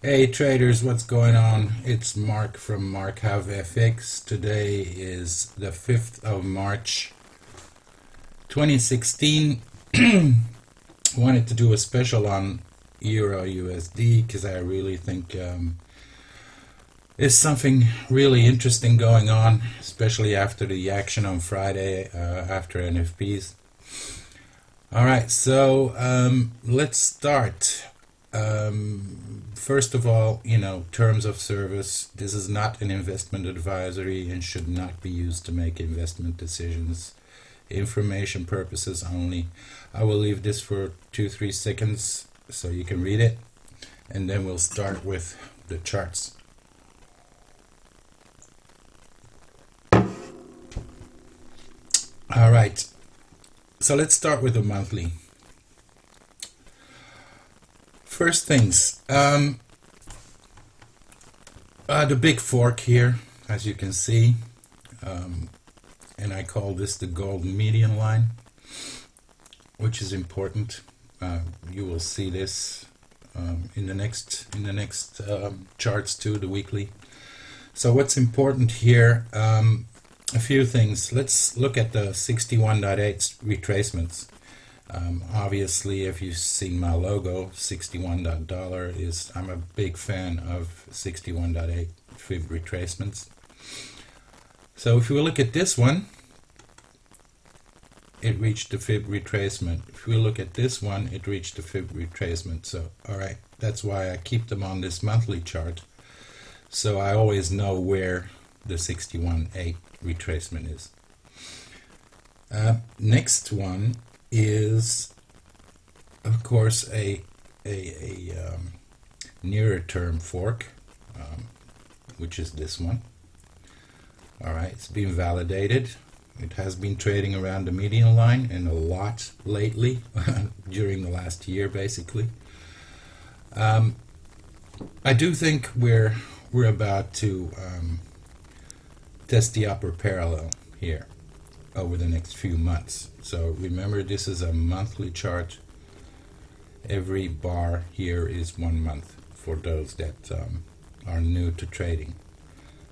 Hey traders, what's going on? It's Mark from MarcHavFX. Today is the 5th of March 2016. Wanted to do a special on EURUSD because I really think there's something really interesting going on, especially after the action on Friday after NFPs. Alright, so let's start. First of all, terms of service. This is not an investment advisory and should not be used to make investment decisions. Information purposes only. I will leave this for 2-3 seconds so you can read it, and then we'll start with the charts. All right, so let's start with the monthly. First things, the big fork here, as you can see, and I call this the golden median line, which is important. You will see this in the next charts too, the weekly. So what's important here? A few things. Let's look at the 61.8 retracements. Obviously, if you've seen my logo, $61 is, I'm a big fan of 61.8 fib retracements. So if we look at this one, it reached the fib retracement. If we look at this one, it reached the fib retracement. So, alright, that's why I keep them on this monthly chart. So I always know where the 61.8 retracement is. Next one is, of course, a nearer term fork, which is this one. All right, it's been validated. It has been trading around the median line and a lot lately during the last year, basically. I do think we're about to test the upper parallel here over the next few months. So remember, this is a monthly chart. Every bar here is 1 month for those that are new to trading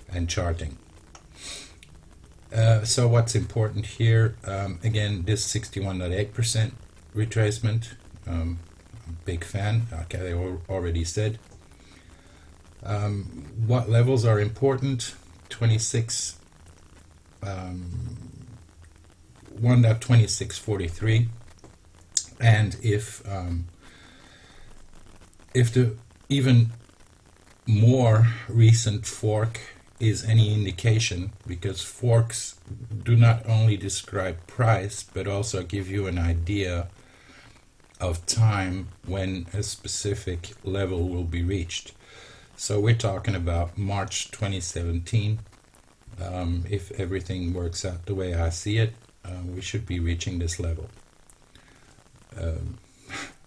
and charting. So what's important here, again, this 61.8% retracement, I'm a big fan, okay, I already said. What levels are important? 1.2643, and if the even more recent fork is any indication, because forks do not only describe price but also give you an idea of time when a specific level will be reached. So we're talking about March 2017. If everything works out the way I see it, we should be reaching this level.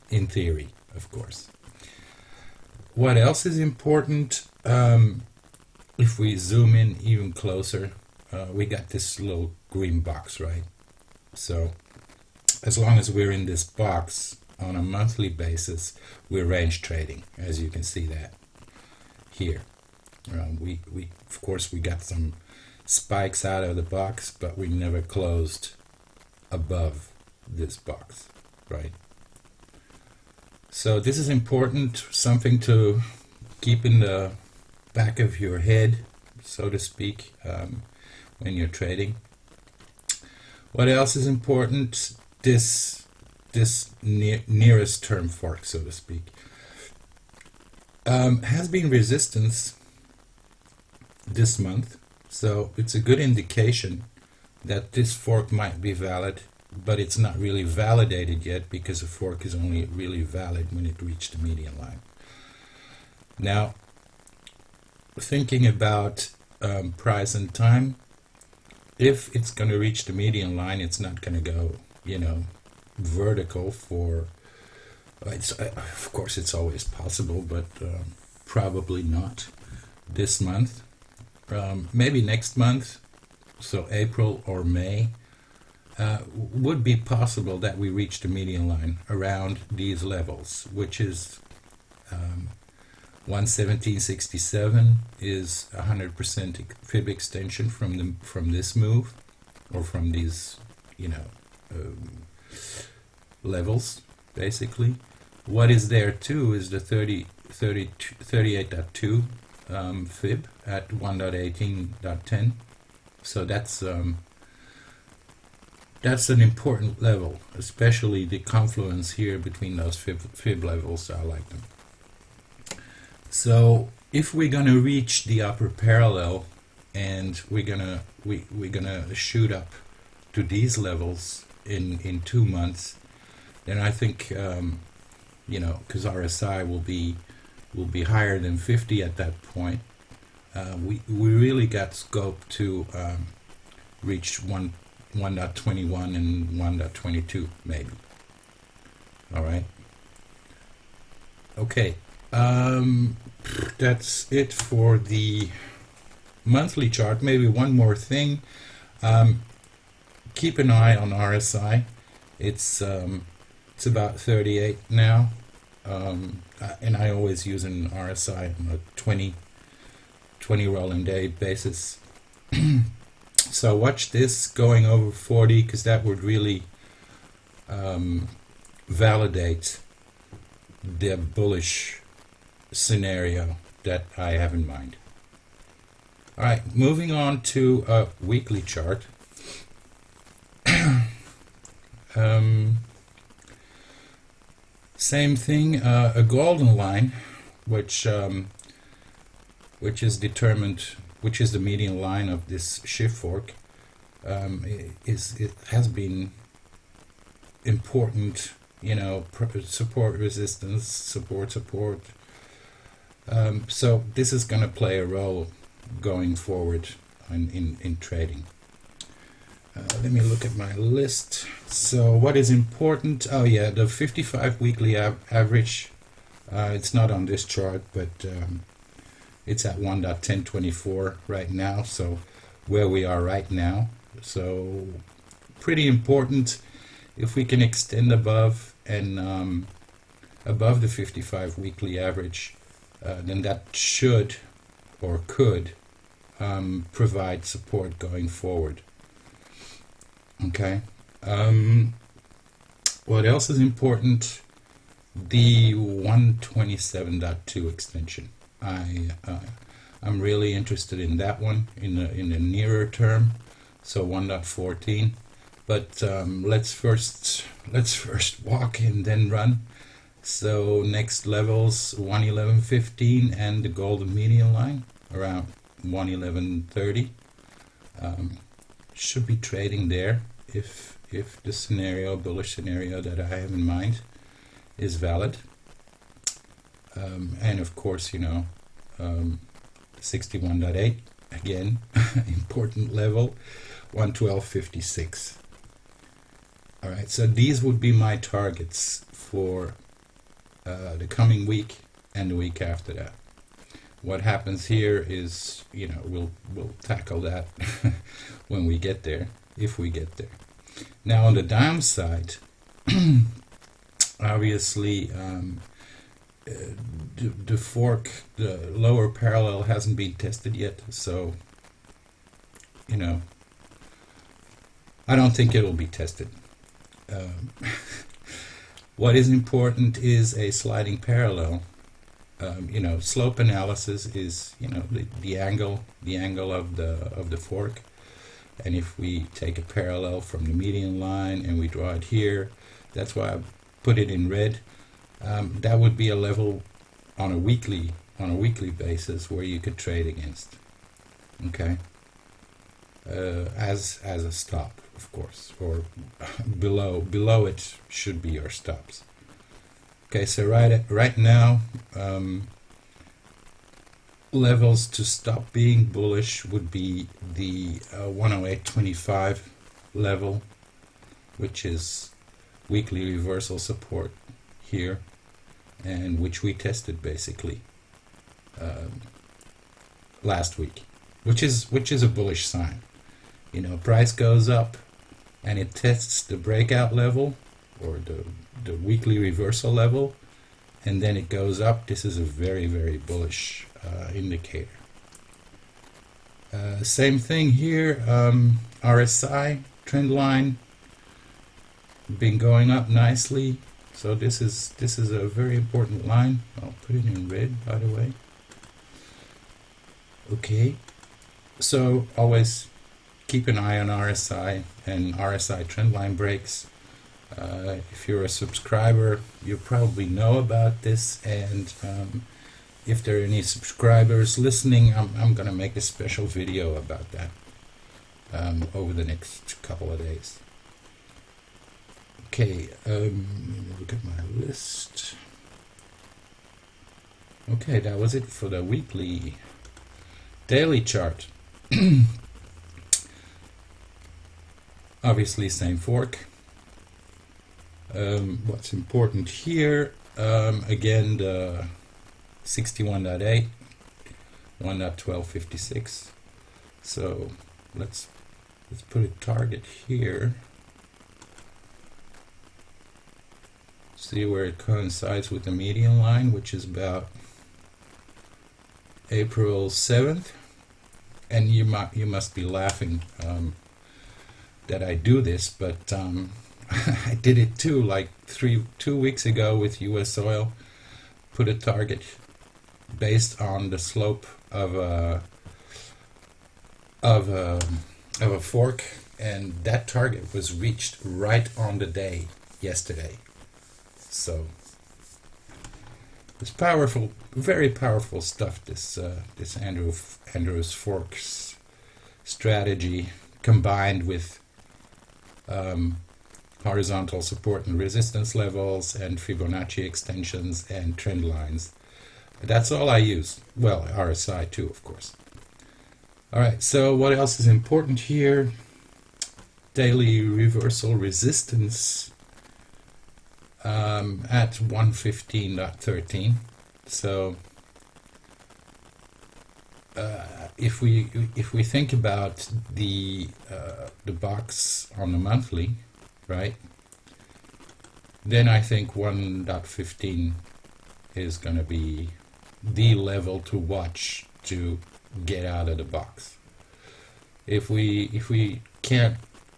In theory, of course. What else is important? If we zoom in even closer, we got this little green box, right? So as long as we're in this box on a monthly basis, we're range trading, as you can see that here. We of course we got some spikes out of the box, but we never closed above this box, right? So this is important, something to keep in the back of your head, so to speak, when you're trading. What else is important? This nearest term fork, so to speak, has been resistance this month, so it's a good indication that this fork might be valid, but it's not really validated yet because a fork is only really valid when it reached the median line. Now, thinking about price and time, if it's going to reach the median line, it's not going to go, vertical for, of course it's always possible, but probably not this month. Maybe next month, so April or May, would be possible that we reach the median line around these levels, which is 117.67 is 100% fib extension from this move, or from these, you know, levels basically. What is there too is the 38.2 fib at 1.18.10. So that's an important level, especially the confluence here between those fib levels. I like them. So if we're gonna reach the upper parallel, and we're gonna shoot up to these levels in 2 months, then I think you know, because RSI will be higher than 50 at that point, we really got scope to reach 1.21 and 1.22 maybe. All right. Okay. That's it for the monthly chart. Maybe one more thing. Keep an eye on RSI. It's about 38 now, and I always use an RSI on a 20 rolling day basis. So watch this going over 40, because that would really validate the bullish scenario that I have in mind. All right, moving on to a weekly chart. Same thing, a golden line, which is determined, which is the median line of this shift fork. It has been important, you know, support, resistance, support. So this is going to play a role going forward in trading. Let me look at my list. So what is important? Oh yeah, the 55 weekly average. It's not on this chart, but it's at 1.1024 right now. So where we are right now. So pretty important. If we can extend above and above the 55 weekly average, then that should or could provide support going forward. Okay. What else is important? The 127.2 extension. I'm really interested in that one in the nearer term. So 1.14. But let's first walk and then run. So next levels 111.15 and the golden median line around 111.30. Should be trading there if the scenario, bullish scenario that I have in mind is valid. And of course, you know, 61.8 again, important level, 112.56. All right, so these would be my targets for the coming week and the week after that. What happens here is, you know, we'll tackle that when we get there, if we get there. Now on the downside, obviously the fork, the lower parallel hasn't been tested yet, so, you know, I don't think it'll be tested. What is important is a sliding parallel. You know, slope analysis is, you know, the angle of the fork, and if we take a parallel from the median line and we draw it here, that's why I put it in red. That would be a level on a weekly basis where you could trade against. Okay, as a stop, of course, or below it should be your stops. Okay, so right now, levels to stop being bullish would be the 108.25 level, which is weekly reversal support here, and which we tested basically last week, which is a bullish sign. You know, price goes up and it tests the breakout level or the weekly reversal level, and then it goes up, this is a very, very bullish indicator. Same thing here, RSI trend line been going up nicely, so this is a very important line. I'll put it in red, by the way. Okay, so always keep an eye on RSI and RSI trend line breaks. If you're a subscriber, you probably know about this, and if there are any subscribers listening, I'm gonna make a special video about that over the next couple of days. Okay, look at my list. Okay, that was it for the weekly. Daily chart. Obviously same fork. What's important here, again, the 61.8, 1.1256. So let's put a target here. See where it coincides with the median line, which is about April 7th. And you must be laughing that I do this, but I did it too, like 2 weeks ago with US oil. Put a target based on the slope of a fork, and that target was reached right on the day yesterday. So it's powerful, very powerful stuff. This Andrews forks strategy combined with horizontal support and resistance levels and Fibonacci extensions and trend lines. That's all I use. Well, RSI too, of course. All right, so what else is important here? Daily reversal resistance at 115.13. So if we think about the box on the monthly, right, then I think 1.15 is going to be the level to watch to get out of the box. If we can't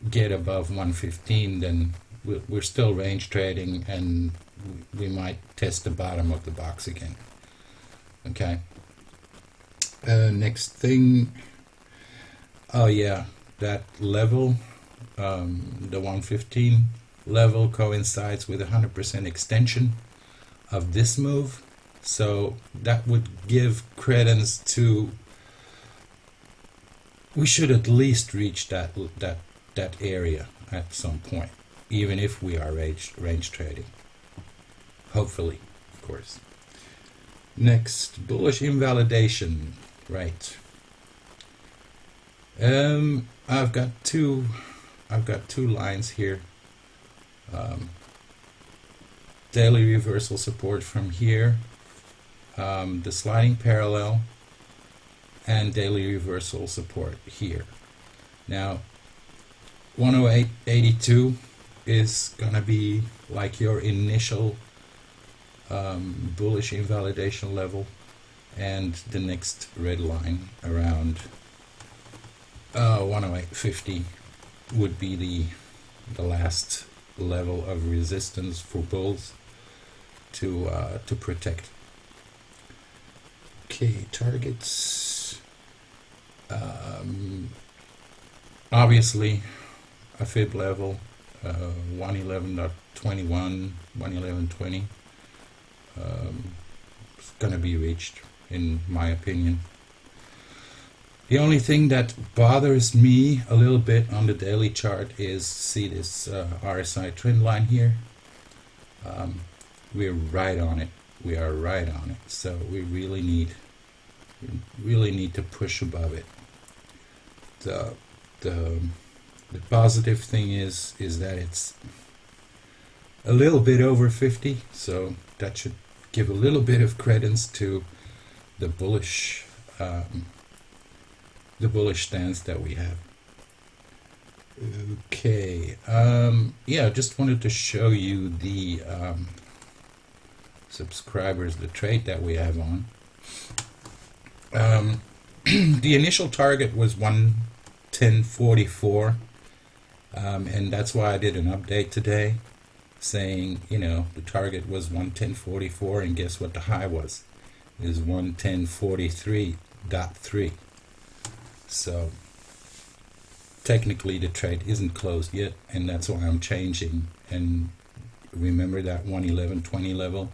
get above 115, then we're still range trading, and we might test the bottom of the box again. Okay. Next thing, oh yeah, that level, the 115 level coincides with 100% extension of this move, so that would give credence to, we should at least reach that area at some point, even if we are range trading, hopefully, of course. Next, bullish invalidation, right? I've got two lines here. Daily reversal support from here, the sliding parallel, and daily reversal support here. Now 108.82 is gonna be like your initial bullish invalidation level, and the next red line around 108.50 would be the last level of resistance for bulls to protect. Okay, targets. Obviously a fib level, 111.21, 111.20 is going to be reached, in my opinion. The only thing that bothers me a little bit on the daily chart is, see this RSI trend line here. We're right on it. We are right on it. So we really need to push above it. The positive thing is that it's a little bit over 50, so that should give a little bit of credence to the bullish stance that we have. Okay, yeah, just wanted to show you the subscribers the trade that we have on. The initial target was 110.44, and that's why I did an update today saying, you know, the target was 110.44, and guess what the high was? It was 110.43.3. So technically the trade isn't closed yet, and that's why I'm changing. And remember that 111.20 level,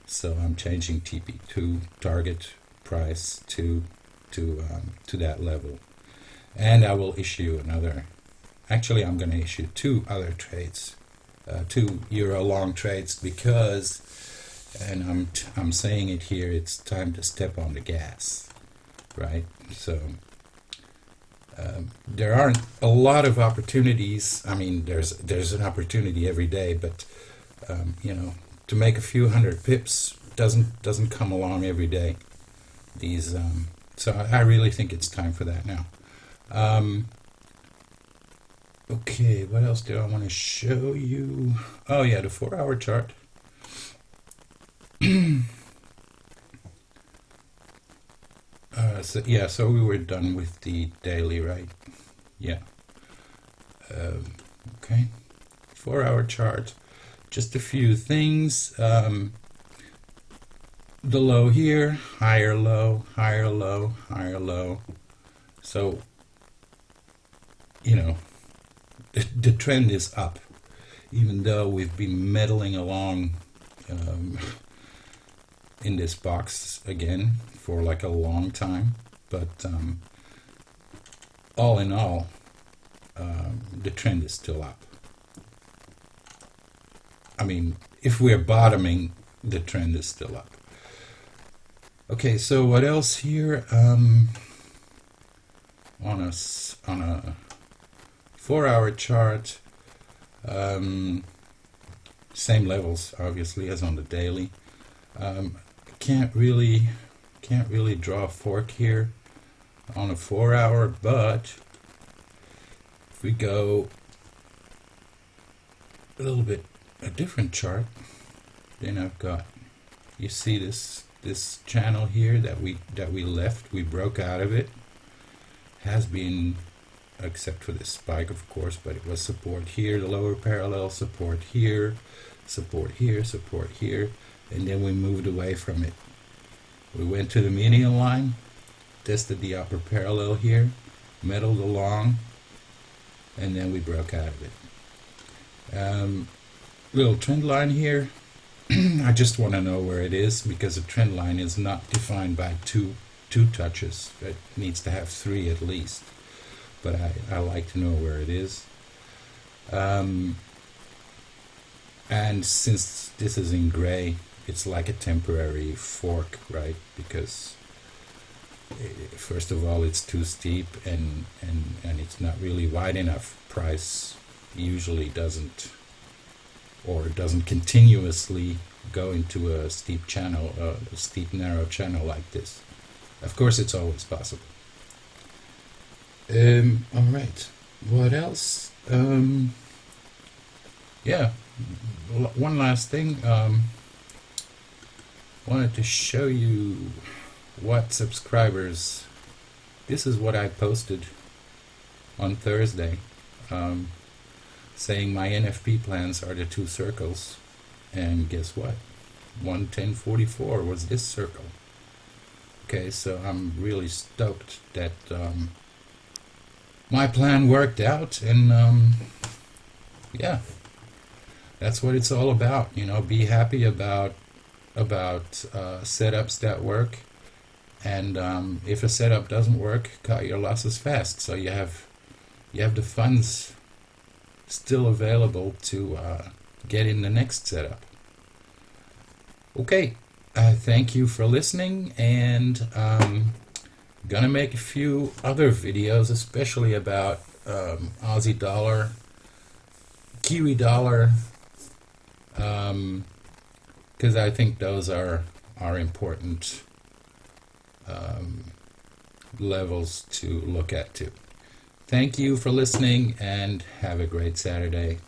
so I'm changing TP2 target price to that level. And I will issue another, actually I'm going to issue 2 other trades, 2 euro long trades, because, and I'm saying it here, it's time to step on the gas, right? So there aren't a lot of opportunities. I mean, there's an opportunity every day, but you know, to make a few hundred pips doesn't come along every day. These so I really think it's time for that now. Okay, what else do I want to show you? Oh yeah, the 4-hour chart. So we were done with the daily, right? Yeah. Okay, 4-hour chart. Just a few things. The low here, higher low, higher low, higher low. So, you know, the trend is up, even though we've been meddling along in this box again for like a long time. But all in all, the trend is still up. I mean, if we're bottoming, the trend is still up. Okay, so what else here? On a 4-hour chart, same levels obviously as on the daily. Can't really draw a fork here on a 4-hour, but if we go a little bit a different chart, then I've got, you see this channel here that we left, we broke out of it. Has been, except for this spike of course, but it was support here, the lower parallel, support here, support here, support here, and then we moved away from it. We went to the median line, tested the upper parallel here, meddled along, and then we broke out of it. Little trend line here. I just want to know where it is, because a trend line is not defined by two touches. It needs to have 3 at least. But I like to know where it is. And since this is in gray, it's like a temporary fork, right? Because first of all, it's too steep, and it's not really wide enough. Price usually doesn't continuously go into a steep channel, a steep narrow channel like this. Of course, it's always possible. All right, what else? Yeah, one last thing. Wanted to show you what subscribers. This is what I posted on Thursday. Saying my NFP plans are the 2 circles, and guess what? 110.44 was this circle. Okay, so I'm really stoked that my plan worked out, and yeah, that's what it's all about. You know, be happy about setups that work, and if a setup doesn't work, cut your losses fast, so you have the funds still available to get in the next setup. Okay, thank you for listening, and gonna make a few other videos, especially about Aussie dollar, Kiwi dollar, because I think those are important levels to look at too. Thank you for listening, and have a great Saturday.